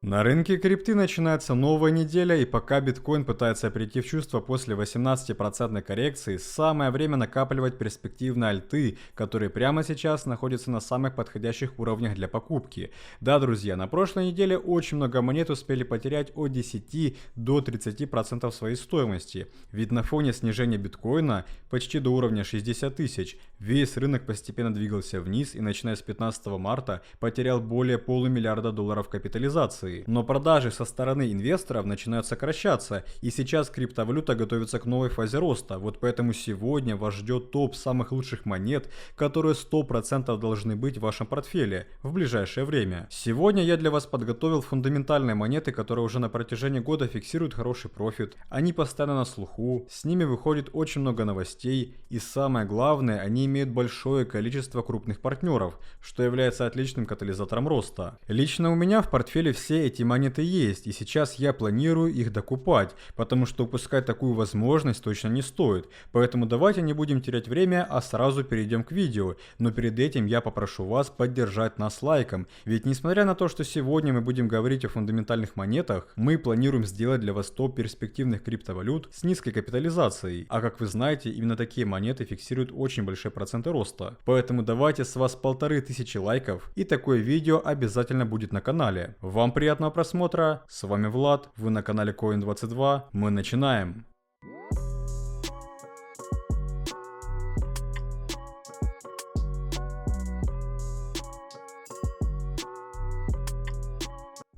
На рынке крипты начинается новая неделя, и пока биткоин пытается прийти в чувство после 18% коррекции, самое время накапливать перспективные альты, которые прямо сейчас находятся на самых подходящих уровнях для покупки. Да, друзья, на прошлой неделе очень много монет успели потерять от 10 до 30% своей стоимости, ведь на фоне снижения биткоина почти до уровня 60 тысяч, весь рынок постепенно двигался вниз и начиная с 15 марта потерял более полумиллиарда долларов капитализации. Но продажи со стороны инвесторов начинают сокращаться, и сейчас криптовалюта готовится к новой фазе роста. Вот поэтому сегодня вас ждет топ самых лучших монет, которые 100% должны быть в вашем портфеле в ближайшее время. Сегодня я для вас подготовил фундаментальные монеты, которые уже на протяжении года фиксируют хороший профит. Они постоянно на слуху, с ними выходит очень много новостей, и самое главное, они имеют большое количество крупных партнеров, что является отличным катализатором роста. Лично у меня в портфеле все эти монеты есть, и сейчас я планирую их докупать, потому что упускать такую возможность точно не стоит. Поэтому давайте не будем терять время, а сразу перейдем к видео. Но перед этим я попрошу вас поддержать нас лайком, ведь несмотря на то, что сегодня мы будем говорить о фундаментальных монетах, мы планируем сделать для вас топ перспективных криптовалют с низкой капитализацией. А как вы знаете, именно такие монеты фиксируют очень большие проценты роста. Поэтому давайте с вас 1500 лайков, и такое видео обязательно будет на канале. Вам приятного просмотра, с вами Влад, вы на канале Coin22, мы начинаем.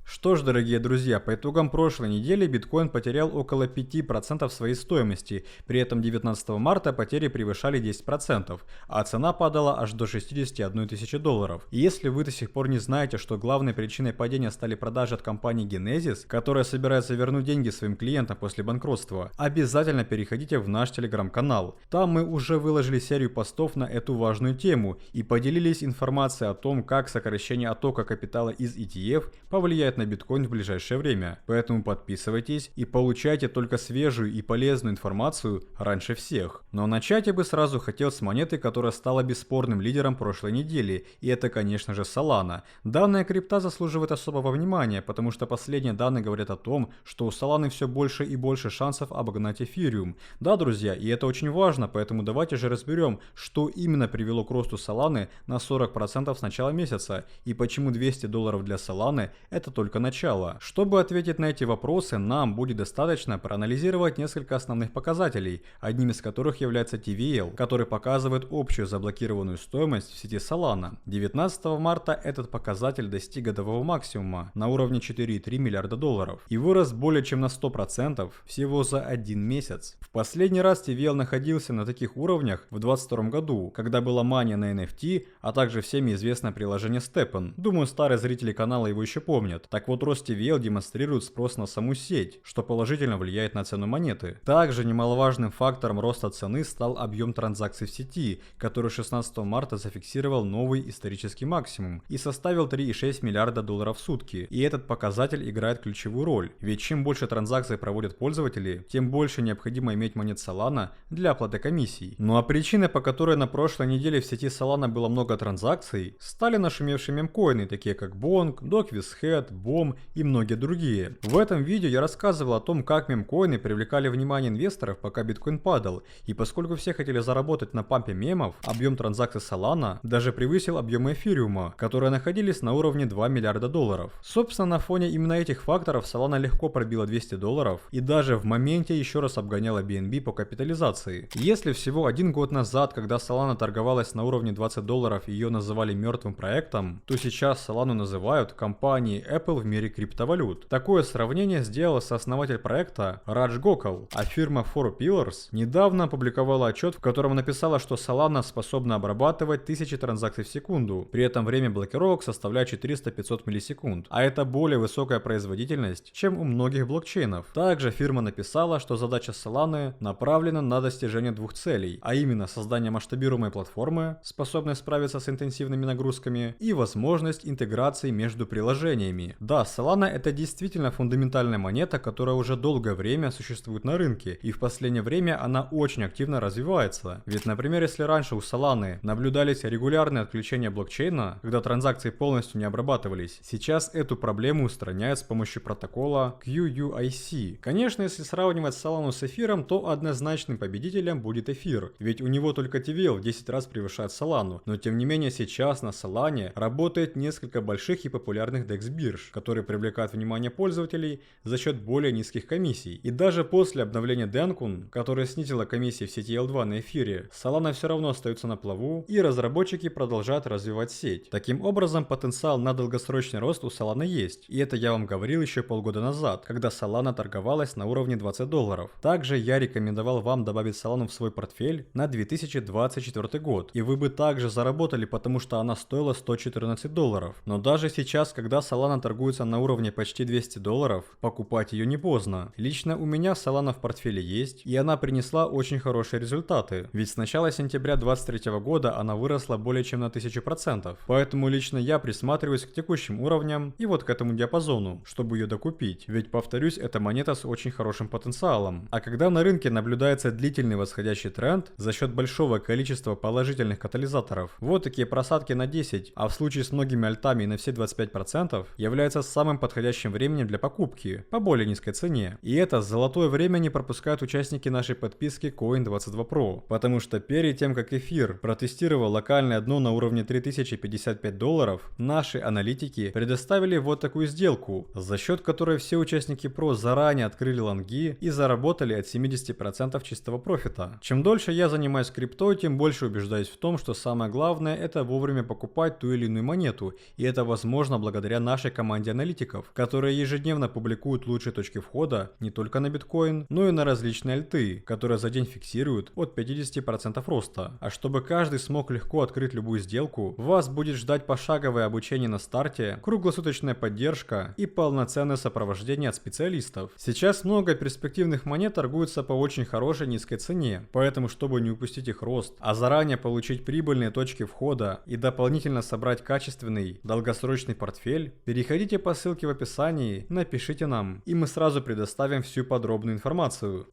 Что ж, дорогие друзья, по итогам прошлой недели биткоин потерял около 5% своей стоимости, при этом 19 марта потери превышали 10%, а цена падала аж до 61 тысячи долларов. И если вы до сих пор не знаете, что главной причиной падения стали продажи от компании Genesis, которая собирается вернуть деньги своим клиентам после банкротства, обязательно переходите в наш телеграм-канал. Там мы уже выложили серию постов на эту важную тему и поделились информацией о том, как сокращение оттока капитала из ETF повлияет на биткоин в ближайшее время. Поэтому подписывайтесь и получайте только свежую и полезную информацию раньше всех. Но начать я бы сразу хотел с монеты, которая стала бесспорным лидером прошлой недели, и это, конечно же, Solana. Данная крипта заслуживает особого внимания, потому что последние данные говорят о том, что у Solana все больше и больше шансов обогнать эфириум. Да, друзья, и это очень важно, поэтому давайте же разберем, что именно привело к росту Solana на 40% с начала месяца, и почему $200 для Solana это только начало. Чтобы ответить на эти вопросы, нам будет достаточно проанализировать несколько основных показателей, одним из которых является TVL, который показывает общую заблокированную стоимость в сети Solana. 19 марта этот показатель достиг годового максимума на уровне 4,3 миллиарда долларов и вырос более чем на 100% всего за один месяц. В последний раз TVL находился на таких уровнях в 2022 году, когда была мания на NFT, а также всеми известное приложение Steppen. Думаю, старые зрители канала его еще помнят. Так вот, рост TVL демонстрирует спрос на саму сеть, что положительно влияет на цену монеты. Также немаловажным фактором роста цены стал объем транзакций в сети, который 16 марта зафиксировал новый исторический максимум и составил 3,6 миллиарда долларов в сутки. И этот показатель играет ключевую роль, ведь чем больше транзакций проводят пользователи, тем больше необходимо иметь монет Solana для оплаты комиссий. Ну а причиной, по которой на прошлой неделе в сети Solana было много транзакций, стали нашумевшие мемкоины, такие как Bonk, Dogecoin, BOM и многие другие. В этом видео я рассказывал о том, как мемкоины привлекали внимание инвесторов, пока биткоин падал, и поскольку все хотели заработать на пампе мемов, объем транзакций Solana даже превысил объемы эфириума, которые находились на уровне 2 миллиарда долларов. Собственно, на фоне именно этих факторов Solana легко пробила $200 и даже в моменте еще раз обгоняла BNB по капитализации. Если всего один год назад, когда Solana торговалась на уровне $20 и ее называли мертвым проектом, то сейчас Solana называют компанией Apple в мире криптовалют. Такое сравнение сделал сооснователь проекта Радж Гокал, а фирма 4Pillars недавно опубликовала отчет, в котором написала, что Solana способна обрабатывать 1000 транзакций в секунду, при этом время блокировок составляет 400-500 миллисекунд, а это более высокая производительность, чем у многих блокчейнов. Также фирма написала, что задача Solana направлена на достижение двух целей, а именно создание масштабируемой платформы, способной справиться с интенсивными нагрузками, и возможность интеграции между приложениями. Да, Да, Solana это действительно фундаментальная монета, которая уже долгое время существует на рынке, и в последнее время она очень активно развивается. Ведь, например, если раньше у Solana наблюдались регулярные отключения блокчейна, когда транзакции полностью не обрабатывались, сейчас эту проблему устраняют с помощью протокола QUIC. Конечно, если сравнивать Solana с эфиром, то однозначным победителем будет эфир, ведь у него только TVL в 10 раз превышает Solana, но тем не менее сейчас на Solana работает несколько больших и популярных DEX-бирж, которые привлекают внимание пользователей за счет более низких комиссий. И даже после обновления Dencun, которое снизило комиссии в сети L2 на эфире, Solana все равно остается на плаву, и разработчики продолжают развивать сеть. Таким образом, потенциал на долгосрочный рост у Solana есть, и это я вам говорил еще полгода назад, когда Solana торговалась на уровне $20. Также я рекомендовал вам добавить Solana в свой портфель на 2024 год, и вы бы также заработали, потому что она стоила $114. Но даже сейчас, когда Solana торгуется на уровне почти $200, покупать ее не поздно. Лично у меня Solana в портфеле есть, и она принесла очень хорошие результаты, ведь с начала сентября 2023 года она выросла более чем на 1000%. Поэтому лично я присматриваюсь к текущим уровням и вот к этому диапазону, чтобы ее докупить, ведь, повторюсь, это монета с очень хорошим потенциалом. А когда на рынке наблюдается длительный восходящий тренд за счет большого количества положительных катализаторов, вот такие просадки на 10, а в случае с многими альтами на все 25% является самым подходящим временем для покупки по более низкой цене. И это золотое время не пропускают участники нашей подписки Coin22 Pro, потому что перед тем, как эфир протестировал локальное дно на уровне $3055, наши аналитики предоставили вот такую сделку, за счет которой все участники Pro заранее открыли лонги и заработали от 70% чистого профита. Чем дольше я занимаюсь криптой, тем больше убеждаюсь в том, что самое главное это вовремя покупать ту или иную монету, и это возможно благодаря нашей команде аналитиков, которые ежедневно публикуют лучшие точки входа не только на биткоин, но и на различные альты, которые за день фиксируют от 50% роста. А чтобы каждый смог легко открыть любую сделку, вас будет ждать пошаговое обучение на старте, круглосуточная поддержка и полноценное сопровождение от специалистов. Сейчас много перспективных монет торгуются по очень хорошей низкой цене, поэтому чтобы не упустить их рост, а заранее получить прибыльные точки входа и дополнительно собрать качественный долгосрочный портфель, переходите по ссылке в описании, напишите нам, и мы сразу предоставим всю подробную информацию.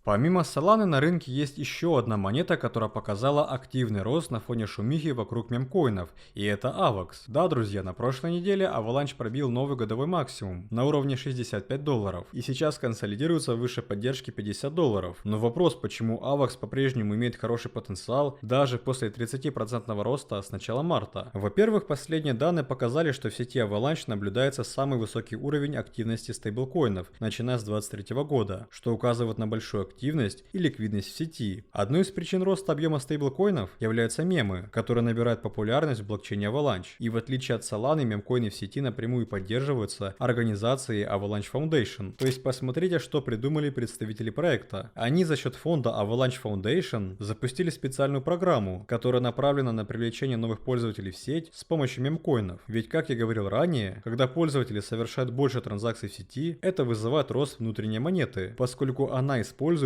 Помимо Solana на рынке есть еще одна монета, которая показала активный рост на фоне шумихи вокруг мемкоинов, и это AVAX. Да, друзья, на прошлой неделе Avalanche пробил новый годовой максимум на уровне $65, и сейчас консолидируется выше поддержки $50. Но вопрос, почему AVAX по-прежнему имеет хороший потенциал даже после 30% роста с начала марта. Во-первых, последние данные показали, что в сети Avalanche наблюдается самый высокий уровень активности стейблкоинов, начиная с 2023 года, что указывает на большую активность и ликвидность в сети. Одной из причин роста объема стейблкоинов являются мемы, которые набирают популярность в блокчейне Avalanche. И в отличие от Solana, мемкоины в сети напрямую поддерживаются организацией Avalanche Foundation. То есть посмотрите, что придумали представители проекта. Они за счет фонда Avalanche Foundation запустили специальную программу, которая направлена на привлечение новых пользователей в сеть с помощью мемкоинов. Ведь, как я говорил ранее, когда пользователи совершают больше транзакций в сети, это вызывает рост внутренней монеты, поскольку она используется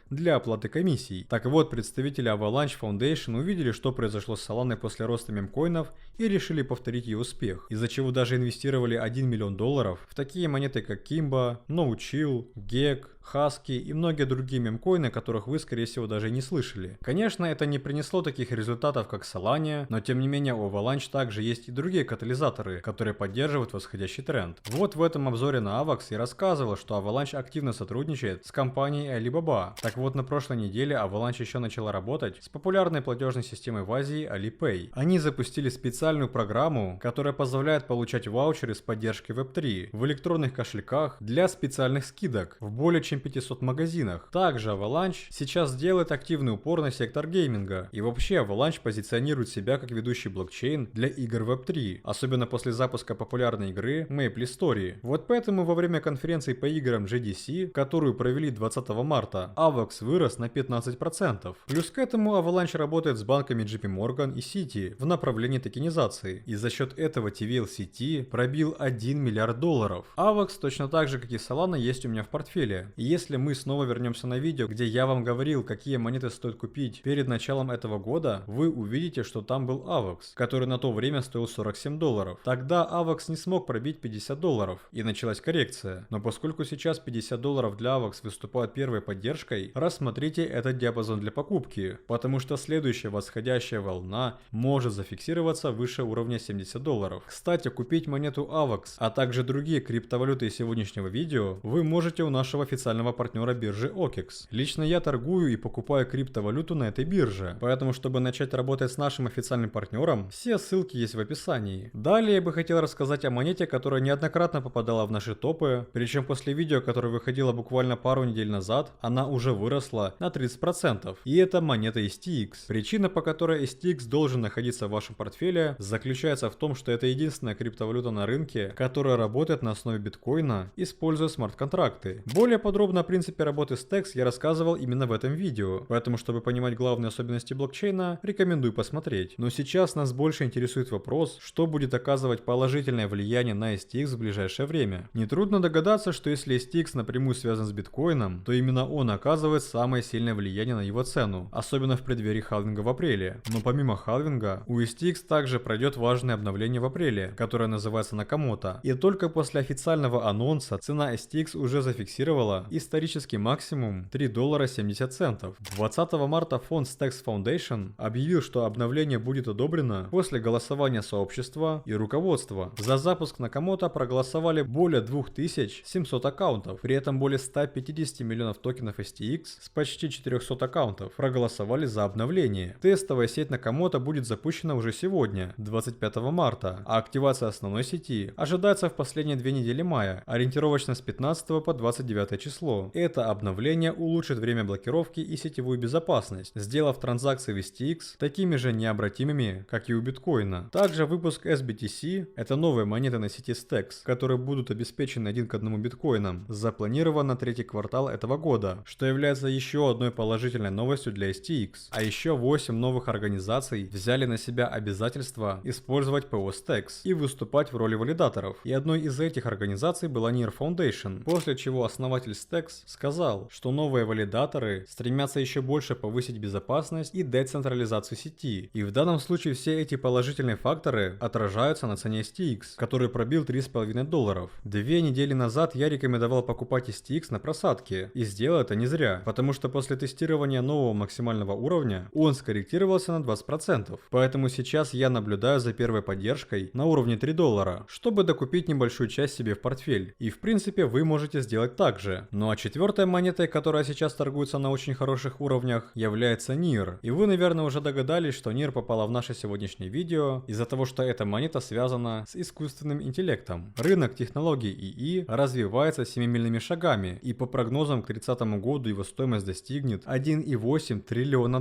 для оплаты комиссий. Так вот, представители Avalanche Foundation увидели, что произошло с Solana после роста мемкоинов и решили повторить ее успех, из-за чего даже инвестировали $1 миллион в такие монеты как Kimba, NoChill, GEG, Husky и многие другие мемкоины, о которых вы, скорее всего, даже и не слышали. Конечно, это не принесло таких результатов, как Solana, но тем не менее у Avalanche также есть и другие катализаторы, которые поддерживают восходящий тренд. Вот в этом обзоре на AVAX я рассказывал, что Avalanche активно сотрудничает с компанией Alibaba. Так вот, на прошлой неделе Avalanche еще начала работать с популярной платежной системой в Азии Alipay. Они запустили специальную программу, которая позволяет получать ваучеры с поддержкой Web3 в электронных кошельках для специальных скидок в более чем 500 магазинах. Также Avalanche сейчас делает активный упор на сектор гейминга. И вообще Avalanche позиционирует себя как ведущий блокчейн для игр Web3, особенно после запуска популярной игры MapleStory. Вот поэтому во время конференции по играм GDC, которую провели 20 марта, AVAX вырос на 15%. Плюс к этому Avalanche работает с банками JP Morgan и Citi в направлении токенизации. капитализации. И за счет этого TVL-CT пробил $1 миллиард. AVAX точно так же, как и Solana, есть у меня в портфеле. И если мы снова вернемся на видео, где я вам говорил, какие монеты стоит купить перед началом этого года, вы увидите, что там был AVAX, который на то время стоил $47. Тогда AVAX не смог пробить $50, и началась коррекция. Но поскольку сейчас $50 для AVAX выступает первой поддержкой, рассмотрите этот диапазон для покупки, потому что следующая восходящая волна может зафиксироваться выше уровня $70. Кстати, купить монету AVAX, а также другие криптовалюты из сегодняшнего видео вы можете у нашего официального партнера биржи OKEX. Лично я торгую и покупаю криптовалюту на этой бирже, поэтому чтобы начать работать с нашим официальным партнером, все ссылки есть в описании. Далее я бы хотел рассказать о монете, которая неоднократно попадала в наши топы, причем после видео, которое выходило буквально пару недель назад, она уже выросла на 30%. И это монета STX. Причина, по которой STX должен находиться в вашем портфеле, заключается в том, что это единственная криптовалюта на рынке, которая работает на основе биткоина, используя смарт-контракты. Более подробно о принципе работы с TEX я рассказывал именно в этом видео, поэтому чтобы понимать главные особенности блокчейна, рекомендую посмотреть. Но сейчас нас больше интересует вопрос, что будет оказывать положительное влияние на STX в ближайшее время. Нетрудно догадаться, что если STX напрямую связан с биткоином, то именно он оказывает самое сильное влияние на его цену, особенно в преддверии халвинга в апреле. Но помимо халвинга, у STX также пройдет важное обновление в апреле, которое называется Накамото. И только после официального анонса цена STX уже зафиксировала исторический максимум $3.70. 20 марта фонд Stacks Foundation объявил, что обновление будет одобрено после голосования сообщества и руководства. За запуск Накамото проголосовали более 2700 аккаунтов, при этом более 150 миллионов токенов STX с почти 400 аккаунтов проголосовали за обновление. Тестовая сеть Накамото будет запущена уже сегодня, 25 марта, а активация основной сети ожидается в последние 2 недели мая, ориентировочно с 15 по 29 число. Это обновление улучшит время блокировки и сетевую безопасность, сделав транзакции в STX такими же необратимыми, как и у биткоина. Также выпуск SBTC, это новые монеты на сети Stacks, которые будут обеспечены 1 к 1 биткоином, запланирован на третий квартал этого года, что является еще одной положительной новостью для STX. А еще 8 новых организаций взяли на себя обязательство использовать PO Stacks и выступать в роли валидаторов. И одной из этих организаций была NEAR Foundation, после чего основатель Stacks сказал, что новые валидаторы стремятся еще больше повысить безопасность и децентрализацию сети. И в данном случае все эти положительные факторы отражаются на цене STX, который пробил $3,5. 2 недели назад я рекомендовал покупать STX на просадке, и сделал это не зря, потому что после тестирования нового максимального уровня он скорректировался на 20%. Поэтому сейчас я наблюдаю за первой поддержкой на уровне $3, чтобы докупить небольшую часть себе в портфель. И в принципе вы можете сделать так же. Ну а четвертой монетой, которая сейчас торгуется на очень хороших уровнях, является NEAR. И вы, наверное, уже догадались, что NEAR попала в наше сегодняшнее видео из-за того, что эта монета связана с искусственным интеллектом. Рынок технологий ИИ развивается семимильными шагами, и по прогнозам к 30 году его стоимость достигнет $1,8 триллиона,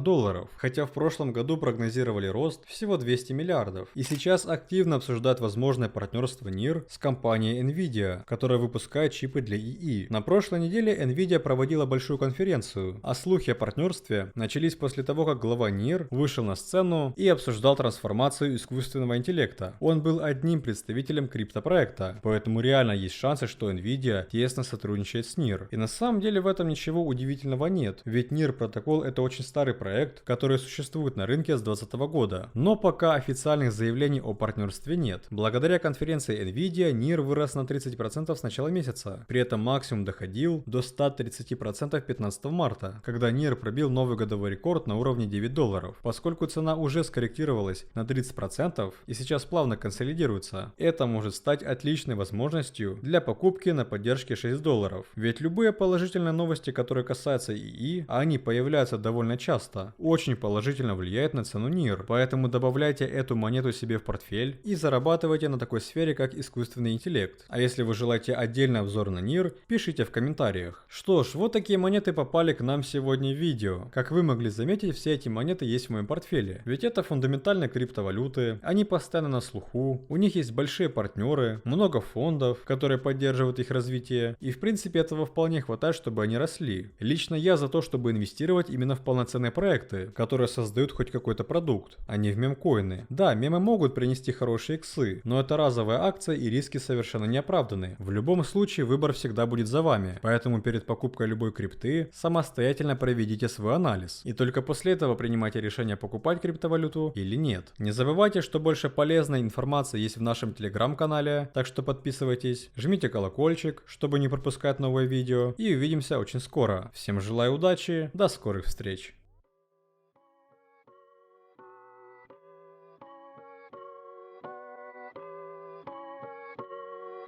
хотя в прошлом году прогнозировали рост всего 200 миллиардов. И сейчас активно обсуждают возможное партнерство NEAR с компанией Nvidia, которая выпускает чипы для ИИ. На прошлой неделе Nvidia проводила большую конференцию, а слухи о партнерстве начались после того, как глава NEAR вышел на сцену и обсуждал трансформацию искусственного интеллекта. Он был одним представителем криптопроекта, поэтому реально есть шансы, что Nvidia тесно сотрудничает с NEAR. И на самом деле в этом ничего удивительного нет, ведь NEAR протокол — это очень старый проект, который существует на рынке с 2020 года. Но пока официальных заявлений о партнерстве нет. Благодаря конференции Nvidia NEAR вырос на 30% с начала месяца. При этом максимум доходил до 130% 15 марта, когда NEAR пробил новый годовой рекорд на уровне $9. Поскольку цена уже скорректировалась на 30% и сейчас плавно консолидируется, это может стать отличной возможностью для покупки на поддержке $6. Ведь любые положительные новости, которые касаются ИИ, а они появляются довольно часто, очень положительно влияют на цену NEAR. Поэтому добавляйте эту монету себе в портфель и зарабатывайте на такой сфере, как искусственный интеллект. А если вы желаете отдельный обзор на NEAR, пишите в комментариях. Что ж, вот такие монеты попали к нам сегодня в видео. Как вы могли заметить, все эти монеты есть в моем портфеле. Ведь это фундаментальные криптовалюты, они постоянно на слуху, у них есть большие партнеры, много фондов, которые поддерживают их развитие, и в принципе этого вполне хватает, чтобы они росли. Лично я за то, чтобы инвестировать именно в полноценные проекты, которые создают хоть какой-то продукт, а не в мемкоины. Да, Да, мемы могут принести хорошие иксы, но это разовая акция и риски совершенно неоправданы. В любом случае выбор всегда будет за вами, поэтому перед покупкой любой крипты самостоятельно проведите свой анализ. И только после этого принимайте решение покупать криптовалюту или нет. Не забывайте, что больше полезной информации есть в нашем телеграм-канале, так что подписывайтесь, жмите колокольчик, чтобы не пропускать новые видео, и увидимся очень скоро. Всем желаю удачи, до скорых встреч!